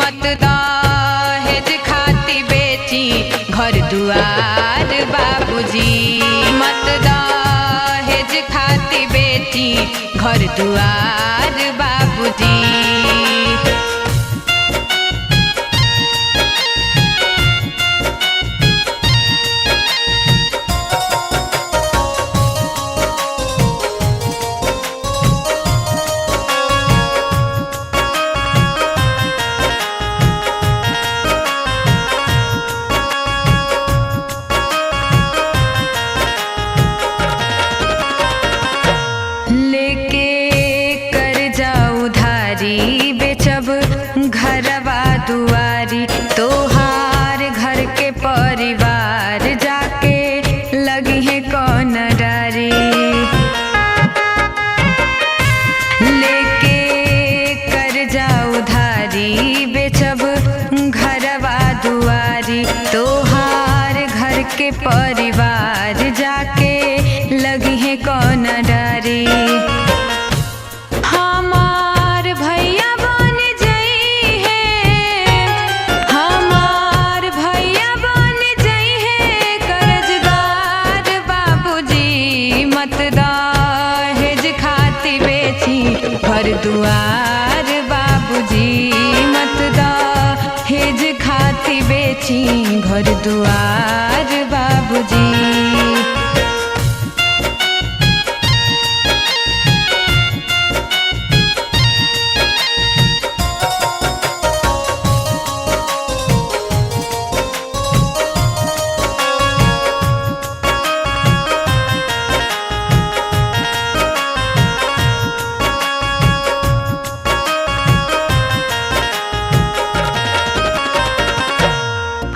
मत दहेज खाती बेची घर दुआर बाबूजी। मत दहेज खाती बेची घर दुआर बाबूजी। बेचब घरवा दुआरी तोहार घर के परिवार जाके लगी है कौन डारी। लेके कर्जा उधारी बेचब घरवा दुआरी तोहार घर के परिवार जाके लगी है कौन डारी। घर दुआर बाबूजी मत दहेज खाती बेची घर दुआर बाबूजी।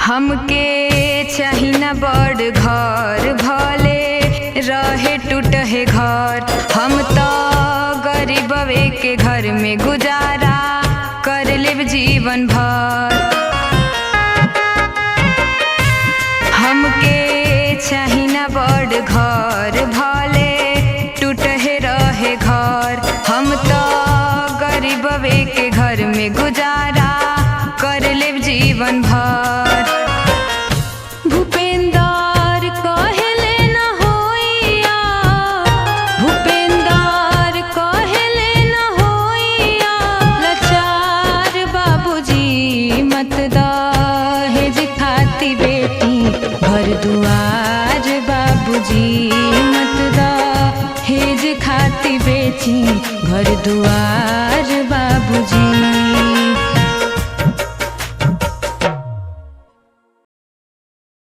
हमके चाही ना बड़ घर भले रहे टूटे घर। हम तो गरीबवे के घर में गुजारा कर लेब जीवन भर। हमके चाही ना बड़ घर भले टूटे रहे घर। हम तो गरीबवे के घर में गुजारा कर लेब जीवन भर। मत दहेज खाती बेटी घर दुआर बाबूजी। मत दहेज खाती बेची घर दुआर।